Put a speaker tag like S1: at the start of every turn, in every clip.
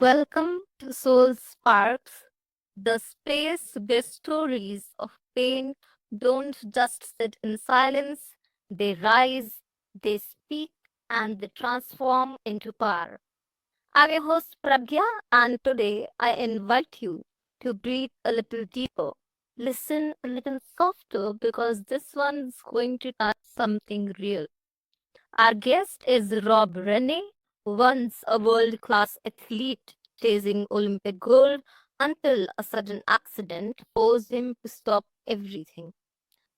S1: Welcome to Soul Sparks, the space where stories of pain don't just sit in silence, they rise, they speak, and they transform into power. I'm your host Pragya, and today I invite you to breathe a little deeper, listen a little softer, because this one's going to touch something real. Our guest is Rob Rene, once a world class athlete chasing Olympic gold until a sudden accident forced him to stop everything.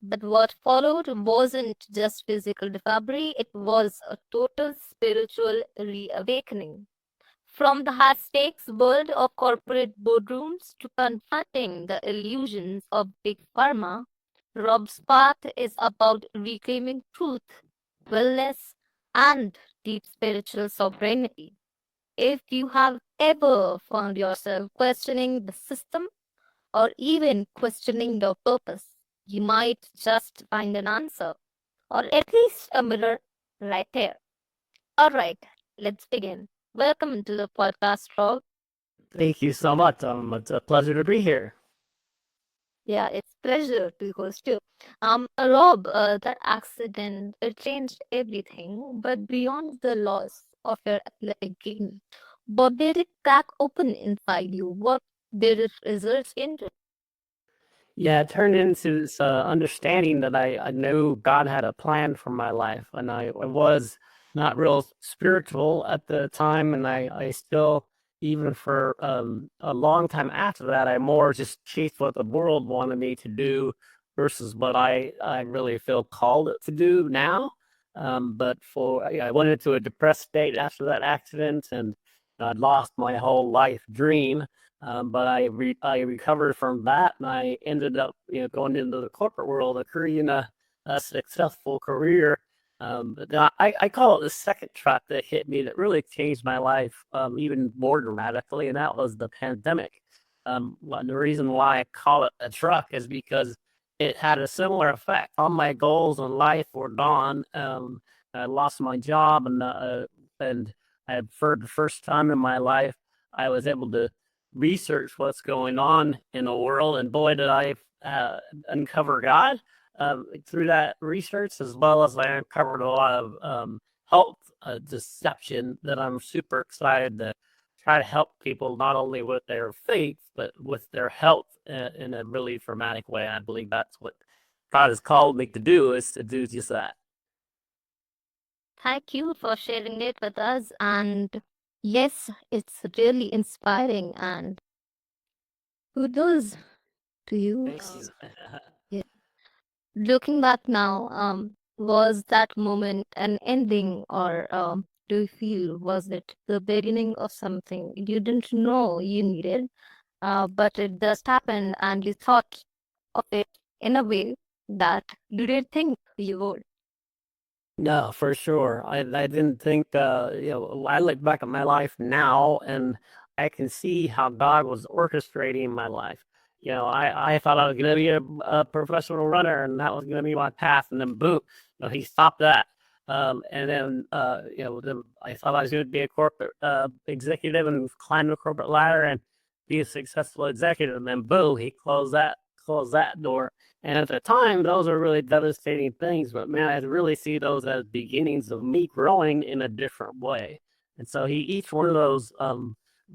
S1: But what followed wasn't just physical recovery, it was a total spiritual reawakening. From the high stakes world of corporate boardrooms to confronting the illusions of big pharma, Rob's path is about reclaiming truth, wellness, and deep spiritual sovereignty. If you have ever found yourself questioning the system or even questioning your purpose, you might just find an answer, or at least a mirror right here. All right, let's begin. Welcome to the podcast, Rob.
S2: Thank you so much. It's a pleasure to be here.
S1: Yeah, it's pleasure to host you. Rob, that accident it changed everything, but beyond the loss of your athletic game, what did it crack open inside you? What did it result into?
S2: Yeah, it turned into this understanding that I knew God had a plan for my life, and I was not real spiritual at the time, and I still, even for a long time after that, I more just chased what the world wanted me to do versus what I really feel called to do now. But yeah, I went into a depressed state after that accident, and I'd lost my whole life dream. But I recovered from that, and I ended up going into the corporate world, creating a successful career. But I call it the second truck that hit me that really changed my life even more dramatically, and that was the pandemic. The reason why I call it a truck is because it had a similar effect. All my goals in life were gone. I lost my job, and for the first time in my life, I was able to research what's going on in the world, and boy, did I uncover God through that research, as well as I uncovered a lot of health deception that I'm super excited to try to help people not only with their faith but with their health in a really dramatic way. I believe that's what God has called me to do, is to do just that.
S1: Thank you for sharing it with us. And yes, it's really inspiring. And kudos to you.
S2: Thank you.
S1: Yeah. Looking back now, was that moment an ending, or do you feel was it the beginning of something you didn't know you needed, but it just happened and you thought of it in a way that you didn't think you would?
S2: No, for sure. I didn't think, I look back at my life now and I can see how God was orchestrating my life. I thought I was going to be a professional runner, and that was going to be my path. And then boom, he stopped that. And then, then I thought I was going to be a corporate executive and climb the corporate ladder and be a successful executive. And then boom, he closed that door. And at the time, those are really devastating things. But man, I really see those as beginnings of me growing in a different way. And so each one of those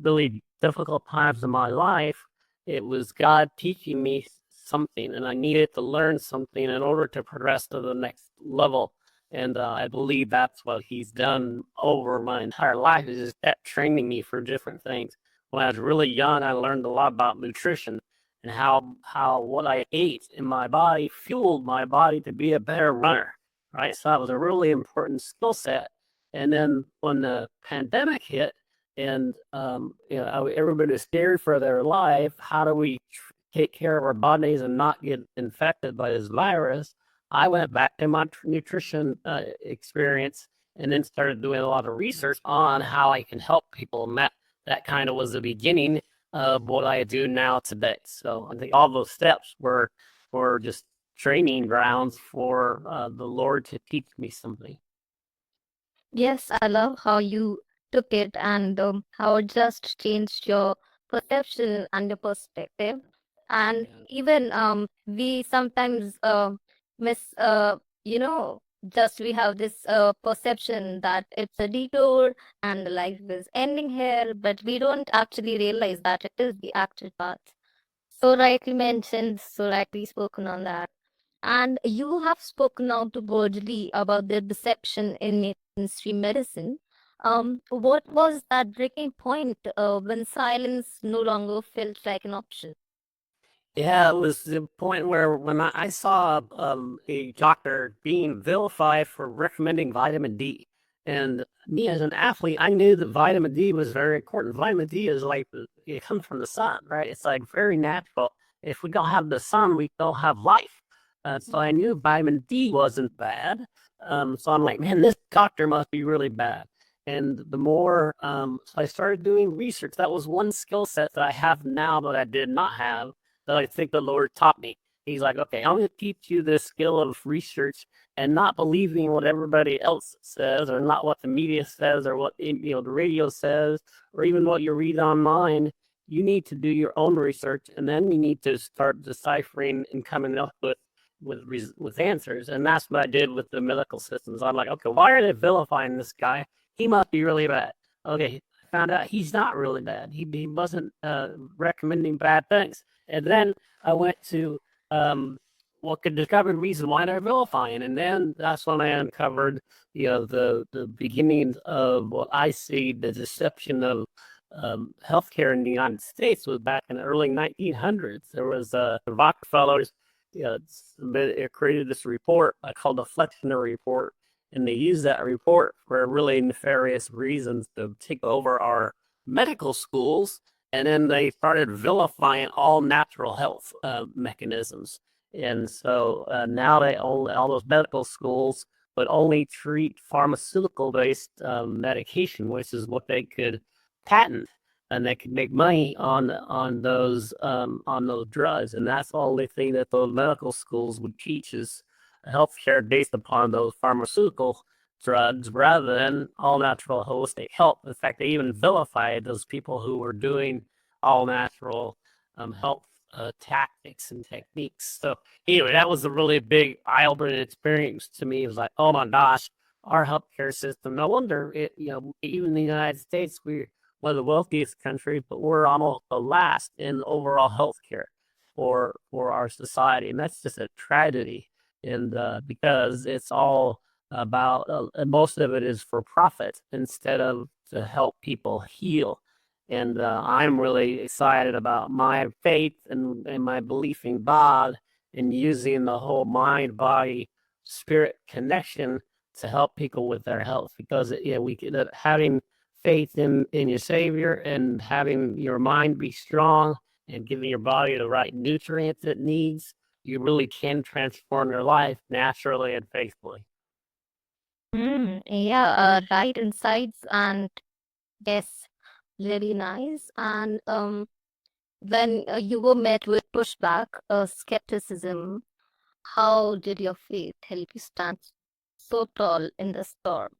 S2: really difficult times in my life, it was God teaching me something, and I needed to learn something in order to progress to the next level. And I believe that's what He's done over my entire life, is just that training me for different things. When I was really young, I learned a lot about nutrition and how what I ate in my body fueled my body to be a better runner, right? So that was a really important skill set. And then when the pandemic hit, and everybody was scared for their life, how do we take care of our bodies and not get infected by this virus? I went back to my nutrition experience, and then started doing a lot of research on how I can help people. And that kind of was the beginning of what I do now today. So I think all those steps were just training grounds for the Lord to teach me something.
S1: Yes, I love how you took it and how it just changed your perception and your perspective. And
S2: Yeah.
S1: even we sometimes miss, just we have this perception that it's a detour and life is ending here, but we don't actually realize that it is the actual path. So rightly mentioned, so rightly spoken on that. And you have spoken out broadly about the deception in mainstream medicine. What was that breaking point when silence no longer felt like an option?
S2: Yeah, it was the point where when I saw a doctor being vilified for recommending vitamin D, and me as an athlete, I knew that vitamin D was very important. Vitamin D is like it comes from the sun, right? It's like very natural. If we don't have the sun, we don't have life. So I knew vitamin D wasn't bad. So I'm like, man, this doctor must be really bad. And the more, so I started doing research. That was one skill set that I have now that I did not have that I think the Lord taught me. He's like, okay, I'm going to teach you this skill of research and not believing what everybody else says, or not what the media says, or what the radio says, or even what you read online. You need to do your own research, and then you need to start deciphering and coming up with answers. And that's what I did with the medical systems. I'm like, okay, why are they vilifying this guy? He must be really bad. Okay, I found out he's not really bad. He wasn't recommending bad things. And then I went to what could discover the reason why they're vilifying, and then that's when I uncovered, the beginnings of what I see the deception of healthcare in the United States was back in the early 1900s. There was the Rockefellers, created this report called the Flexner Report, and they used that report for really nefarious reasons to take over our medical schools, and then they started vilifying all natural health mechanisms. And so now they only all those medical schools would only treat pharmaceutical-based medication, which is what they could patent, and they could make money on those drugs. And that's the only thing that those medical schools would teach is healthcare based upon those pharmaceutical drugs rather than all natural holistic health. In fact, they even vilified those people who were doing all natural health tactics and techniques. So anyway, that was a really big eye-opening experience to me. It was like, oh my gosh, our healthcare system. No wonder even in the United States, we're one of the wealthiest countries, but we're almost the last in overall healthcare for our society, and that's just a tragedy. And because it's all about most of it is for profit instead of to help people heal. And I'm really excited about my faith and my belief in God and using the whole mind, body, spirit connection to help people with their health. Because we could having faith in your Savior and having your mind be strong and giving your body the right nutrients it needs, you really can transform your life naturally and faithfully.
S1: Yeah, right insights and yes, really nice. And when you were met with pushback, skepticism, how did your faith help you stand so tall in the storm?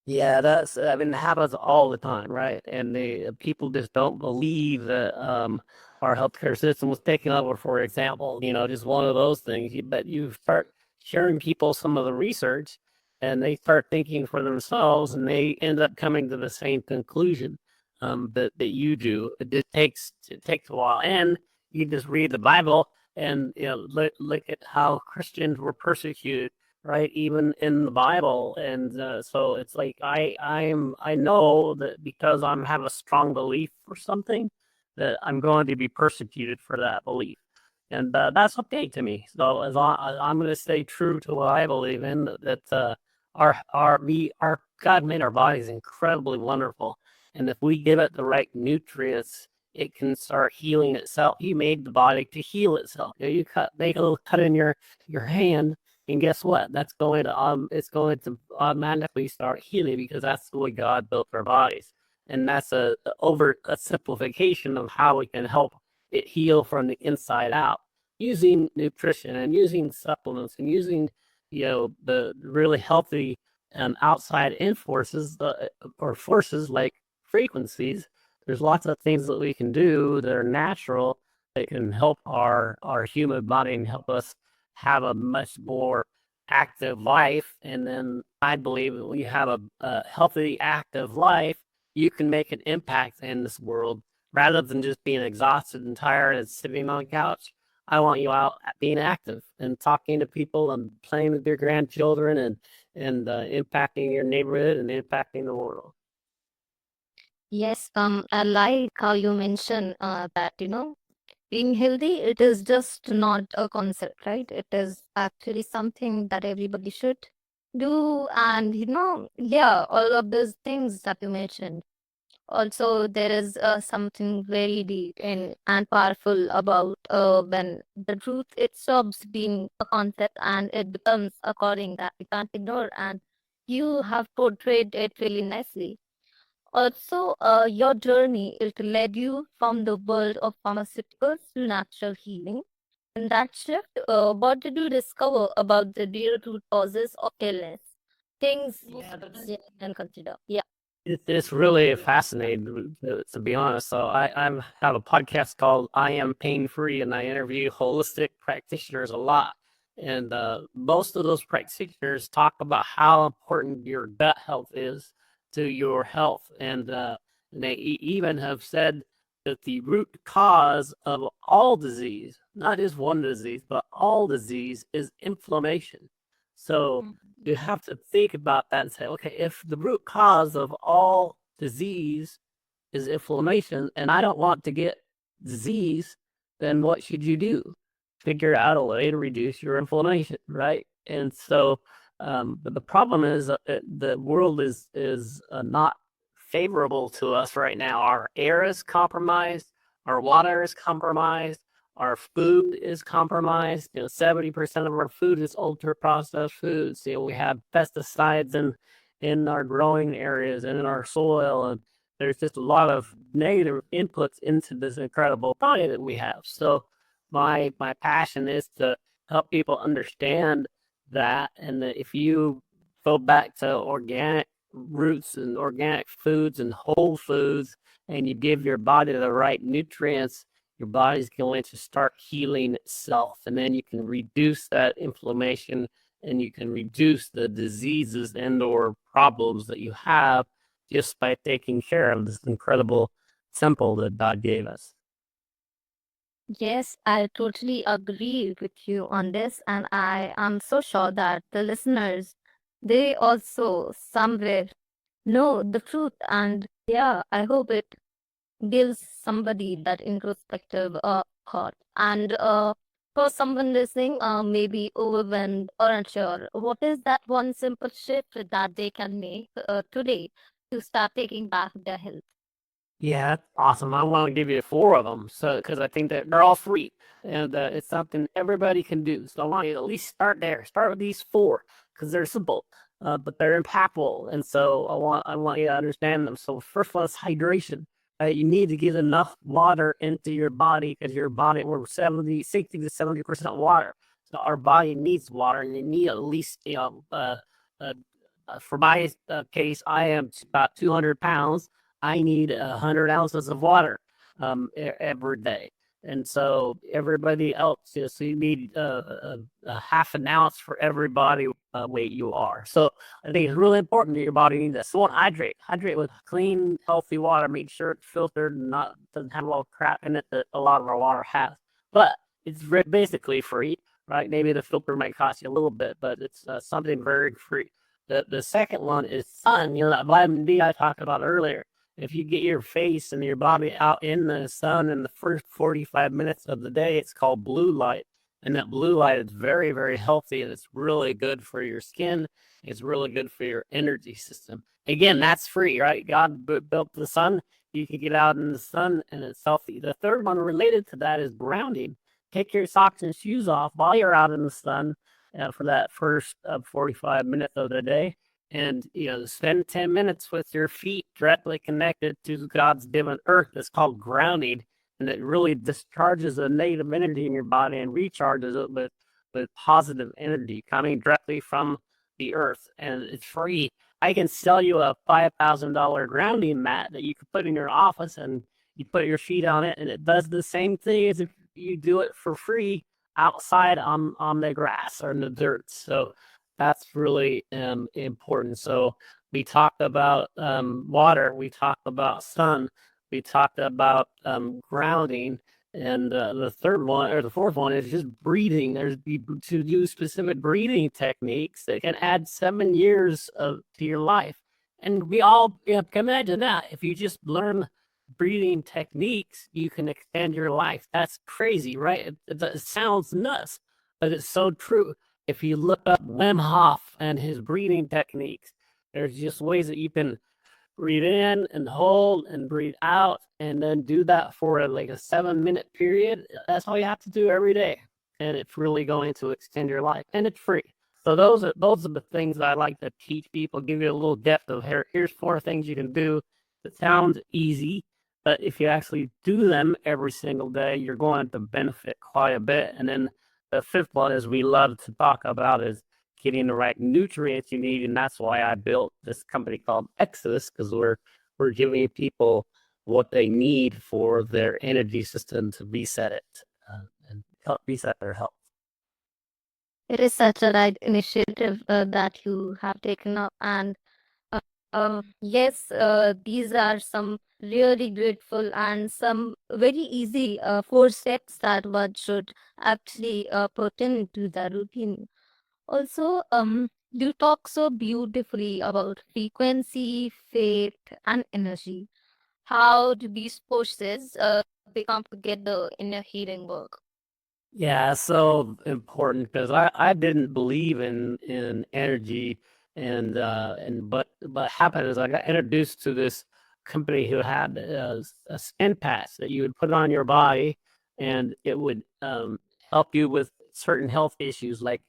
S2: Yeah, I mean, it happens all the time, right? And the people just don't believe that our healthcare system was taken over, for example, just one of those things. But you start sharing people some of the research and they start thinking for themselves and they end up coming to the same conclusion that you do. It takes a while. And you just read the Bible and look at how Christians were persecuted, right? Even in the Bible. And so it's like I know that because I'm have a strong belief for something, that I'm going to be persecuted for that belief, and that's okay to me. So I'm going to stay true to what I believe in. That our God made our bodies incredibly wonderful, and if we give it the right nutrients, it can start healing itself. He made the body to heal itself. You make a little cut in your hand, and guess what? It's going to automatically start healing because that's the way God built our bodies. And that's a simplification of how we can help it heal from the inside out using nutrition and using supplements and using, the really healthy outside in forces or forces like frequencies. There's lots of things that we can do that are natural that can help our human body and help us have a much more active life. And then I believe that when you have a healthy, active life, you can make an impact in this world rather than just being exhausted and tired and sitting on the couch. I want you out being active and talking to people and playing with your grandchildren and impacting your neighborhood and impacting the world.
S1: Yes, I like how you mentioned that, being healthy, it is just not a concept, right? It is actually something that everybody should do. And, yeah, all of those things that you mentioned. Also, there is something very deep and powerful about when the truth, it stops being a concept and it becomes a calling that we can't ignore. And you have portrayed it really nicely. Also, your journey, it led you from the world of pharmaceuticals to natural healing. In that shift, what did you discover about the real root causes of illness? Things
S2: Yeah, that's
S1: you can consider. Yeah.
S2: it's really fascinating to be honest. So I have a podcast called I Am Pain Free, and I interview holistic practitioners a lot. And most of those practitioners talk about how important your gut health is to your health, and they even have said that the root cause of all disease, not just one disease, but all disease, is inflammation. So you have to think about that and say, okay, if the root cause of all disease is inflammation and I don't want to get disease, then what should you do? Figure out a way to reduce your inflammation, right? And so, but the problem is the world is not favorable to us right now. Our air is compromised, our water is compromised, our food is compromised. 70% of our food is ultra processed foods. We have pesticides in our growing areas and in our soil, and there's just a lot of negative inputs into this incredible body that we have. So my passion is to help people understand that, and that if you go back to organic roots and organic foods and whole foods, and you give your body the right nutrients, your body's going to start healing itself, and then you can reduce that inflammation and you can reduce the diseases and or problems that you have just by taking care of this incredible temple that God gave us.
S1: Yes, I totally agree with you on this, and I am so sure that the listeners, they also somewhere know the truth. And yeah, I hope it gives somebody that introspective thought. And for someone listening, maybe overwhelmed or unsure, what is that one simple shift that they can make today to start taking back their health?
S2: Yeah, that's awesome. I want to give you four of them, so because I think that they're all free, and it's something everybody can do. So I want you to at least start there. Start with these four because they're simple, but they're impactful, and so I want you to understand them. So first one is hydration. You need to get enough water into your body because your body, we're 60 to 70% water. So our body needs water, and you need at least uh, for my case, I am about 200 pounds. I need 100 ounces of water every day. And so everybody else, so you need a half an ounce for every body weight you are. So I think it's really important that your body needs that. So one, hydrate. Hydrate with clean, healthy water. Make sure it's filtered and not doesn't have a lot of crap in it that a lot of our water has. But it's basically free, right? Maybe the filter might cost you a little bit, but it's something very free. The second one is sun. That vitamin D I talked about earlier. If you get your face and your body out in the sun in the first 45 minutes of the day, it's called blue light. And that blue light is very, very healthy, and it's really good for your skin. It's really good for your energy system. Again, that's free, right? God built the sun. You can get out in the sun and it's healthy. The third one related to that is grounding. Take your socks and shoes off while you're out in the sun for that first 45 minutes of the day, and spend 10 minutes with your feet directly connected to God's given earth. It's called grounding, and it really discharges the negative energy in your body and recharges it with positive energy coming directly from the earth, and it's free. I can sell you a $5,000 grounding mat that you could put in your office, and you put your feet on it, and it does the same thing as if you do it for free outside on the grass or in the dirt. So that's really important. So we talked about water, we talked about sun, we talked about grounding, and the third one or the fourth one is just breathing. There's to do specific breathing techniques that can add 7 years to your life. And we all can imagine that if you just learn breathing techniques, you can extend your life. That's crazy, right? It sounds nuts, but it's so true. If you look up Wim Hof and his breathing techniques, there's just ways that you can breathe in and hold and breathe out, and then do that for like a 7 minute period. That's all you have to do every day, and it's really going to extend your life, and it's free. So those are the things that I like to teach people. Give you a little depth of here's 4 things you can do. That sounds easy, but if you actually do them every single day, you're going to benefit quite a bit. And then the fifth one is we love to talk about is getting the right nutrients you need, and that's why I built this company called Exodus, because we're giving people what they need for their energy system to reset it and help reset their health.
S1: It is such a right initiative that you have taken up, and yes, these are some really grateful and some very easy 4 steps that one should actually put into the routine. Also, you talk so beautifully about frequency, faith, and energy. How do these forces become together in a healing work?
S2: Yeah, so important because I didn't believe in energy, and but happened is I got introduced to this company who had a skin patch that you would put on your body, and it would help you with certain health issues like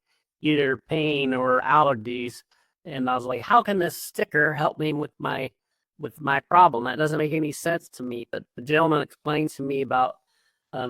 S2: either pain or allergies. And I was like, how can this sticker help me with my problem? That doesn't make any sense to me. But the gentleman explained to me about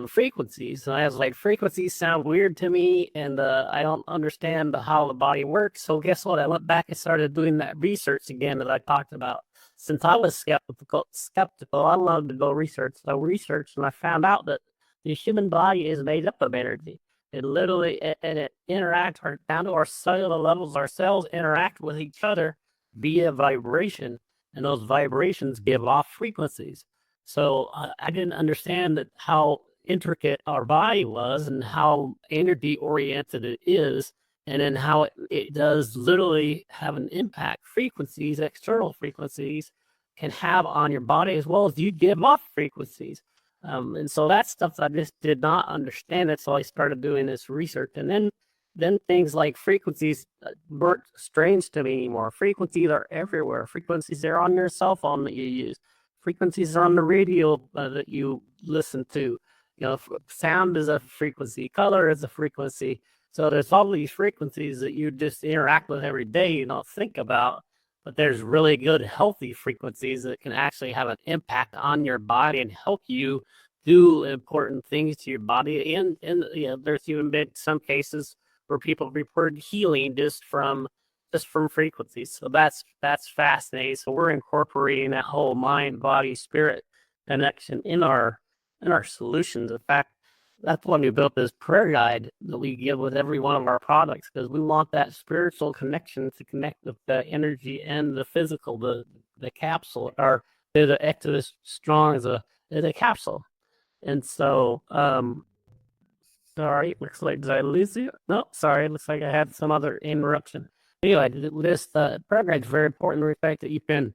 S2: frequencies. And I was like, frequencies sound weird to me, and I don't understand how the body works. So guess what? I went back and started doing that research again that I talked about. Since I was skeptical, I loved to go research. So I researched, and I found out that the human body is made up of energy. It literally and it interacts down to our cellular levels. Our cells interact with each other via vibration, and those vibrations give off frequencies. So I didn't understand that how intricate our body was and how energy oriented it is, and then how it does literally have an impact. Frequencies, external frequencies, can have on your body as well as you give off frequencies. And so that's stuff I just did not understand it. So I started doing this research, and then things like frequencies weren't strange to me anymore. Frequencies are everywhere. Frequencies are on your cell phone that you use. Frequencies are on the radio that you listen to. You know, sound is a frequency, color is a frequency. So there's all these frequencies that you just interact with every day, you don't think about, but there's really good, healthy frequencies that can actually have an impact on your body and help you do important things to your body. And you know, there's even been some cases where people report healing just from frequencies. So that's fascinating. So we're incorporating that whole mind, body, spirit connection in our solutions. In fact, that's when we built this prayer guide that we give with every one of our products, because we want that spiritual connection to connect with the energy and the physical, the capsule, or the Exodus strong as a capsule. And so sorry, looks like, did I lose you? No, sorry, looks like I had some other interruption. Anyway, this program is very important in the fact that you can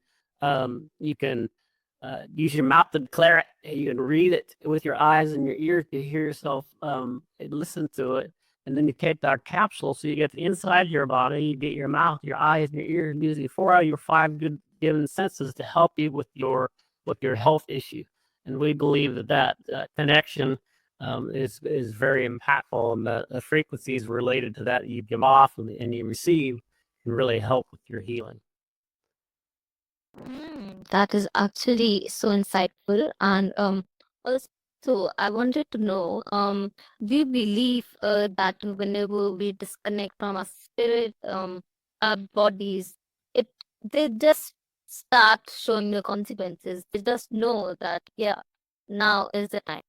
S2: use your mouth to declare it. You can read it with your eyes and your ears to hear yourself and listen to it. And then you take that capsule, so you get the inside of your body, you get your mouth, your eyes, and your ears, using 4 out of your 5 good given senses to help you with your health issue. And we believe that connection is very impactful, and the frequencies related to that you give off and you receive can really help with your healing.
S1: That is actually so insightful. And also, I wanted to know, do you believe that whenever we disconnect from our spirit, our bodies, it they just start showing the consequences. They just know that, yeah, now is the time.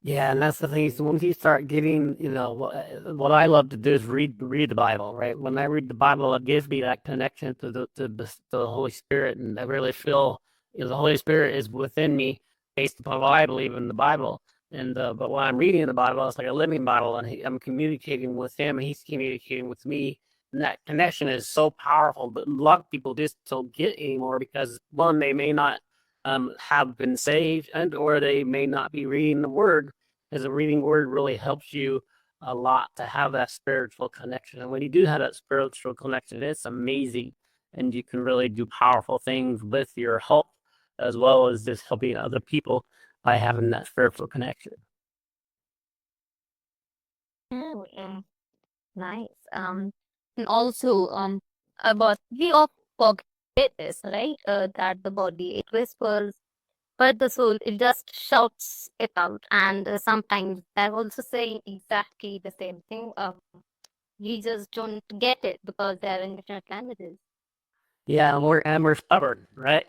S2: Yeah, and that's the thing is once you start getting, what I love to do is read the Bible, right? When I read the Bible, it gives me that connection to the Holy Spirit, and I really feel the Holy Spirit is within me based upon what I believe in the Bible. And but when I'm reading the Bible, it's like a living Bible, and I'm communicating with Him, and He's communicating with me. And that connection is so powerful, but a lot of people just don't get anymore because one, they may not have been saved, and or they may not be reading the Word, because the reading Word really helps you a lot to have that spiritual connection. And when you do have that spiritual connection, it's amazing, and you can really do powerful things with your health as well as just helping other people by having that spiritual connection.
S1: Oh, nice. And also, about we often forget this, right? That the body, it whispers, but the soul, it just shouts it out. And sometimes they're also saying exactly the same thing. We just don't get it because they're in different languages.
S2: Yeah, and we're stubborn, right?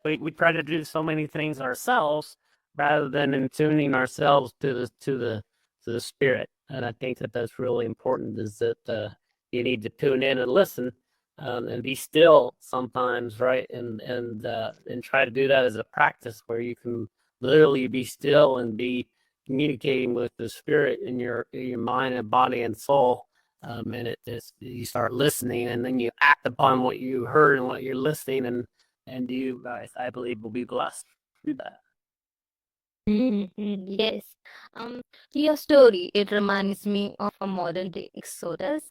S2: We try to do so many things ourselves rather than in tuning ourselves to the spirit. And I think that that's really important. Is that you need to tune in and listen, and be still sometimes, right? And try to do that as a practice where you can literally be still and be communicating with the spirit in your mind and body and soul, and it is you start listening, and then you act upon what you heard and what you're listening, and you guys, I believe, will be blessed through that.
S1: Yes. Um, your story, it reminds me of a modern day exodus,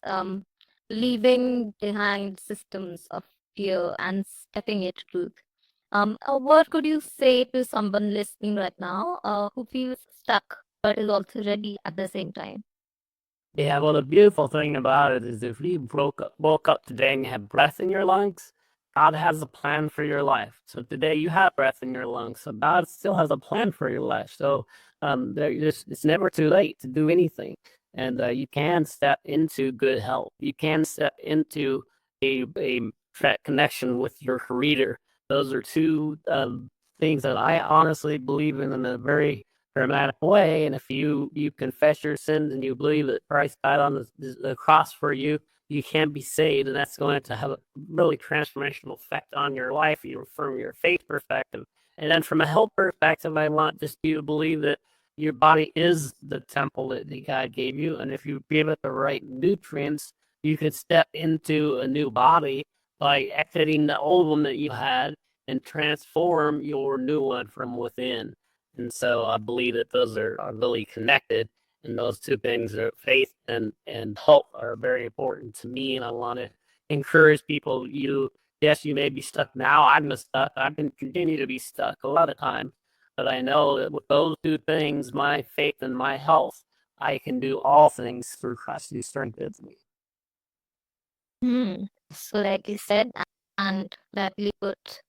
S1: leaving behind systems of fear and stepping into truth. What could you say to someone listening right now, who feels stuck but is also ready at the same time?
S2: Yeah, well, the beautiful thing about it is if you woke up today and you have breath in your lungs, God has a plan for your life. So today you have breath in your lungs, so God still has a plan for your life. So it's never too late to do anything, and you can step into good health. You can step into a connection with your Creator. Those are two things that I honestly believe in a very dramatic way. And if you confess your sins and you believe that Christ died on the cross for you, you can be saved, and that's going to have a really transformational effect on your life, from your faith perspective. And then from a health perspective, I want just you to believe that your body is the temple that God gave you, and if you give it the right nutrients, you could step into a new body by exiting the old one that you had and transform your new one from within. And so I believe that those are really connected. And those two things are faith and hope are very important to me. And I want to encourage people. Yes, you may be stuck now. I'm stuck. I've been continue to be stuck a lot of times. But I know that with those two things, my faith and my health, I can do all things through Christ who strengthens me.
S1: So, like you said, and that we put,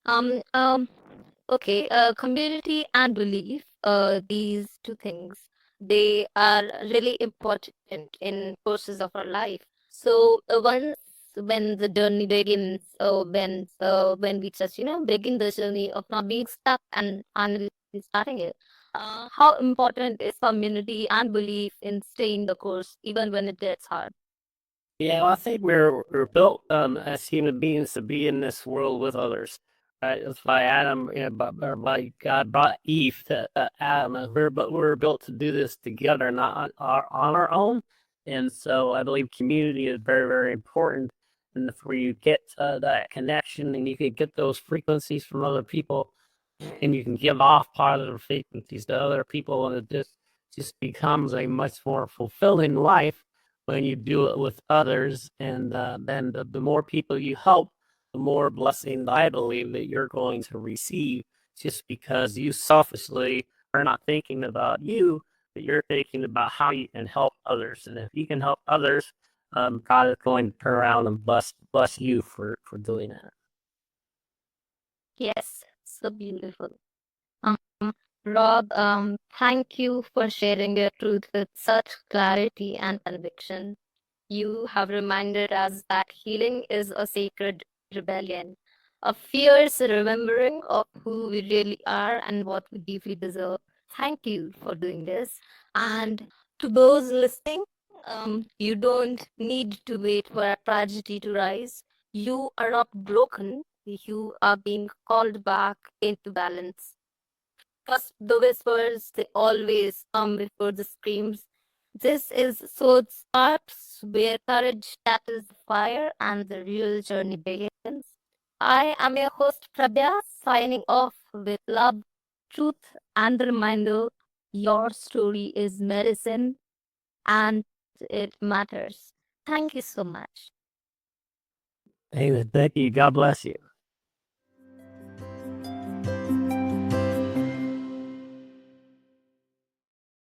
S1: um, um, okay, community and belief, these two things, they are really important in courses of our life. So once when the journey begins, when we just begin the journey of not being stuck and finally starting it, how important is community and belief in staying the course even when it gets hard?
S2: Yeah, well, I think we're built as human beings to be in this world with others. Right? That's why Adam, or by God brought Eve to Adam. And we're built to do this together, not on our own. And so I believe community is very, very important. And if where you get that connection, and you can get those frequencies from other people, and you can give off positive frequencies to other people, and it just becomes a much more fulfilling life when you do it with others. And then the more people you help, the more blessing I believe that you're going to receive, just because you selfishly are not thinking about you, but you're thinking about how you can help others. And if you can help others, God is going to turn around and bless you for doing that.
S1: Yes, so beautiful. Um, Rob, thank you for sharing your truth with such clarity and conviction. You have reminded us that healing is a sacred rebellion, a fierce remembering of who we really are and what we deeply deserve. Thank you for doing this. And to those listening, you don't need to wait for a tragedy to rise. You are not broken. You are being called back into balance. Trust the whispers, they always come before the screams. This is Sword Sparks, where courage tackles the fire and the real journey begins. I am your host, Pragya, signing off with love, truth, and the reminder your story is medicine and it matters. Thank you so much.
S2: Amen. Thank you. God bless you.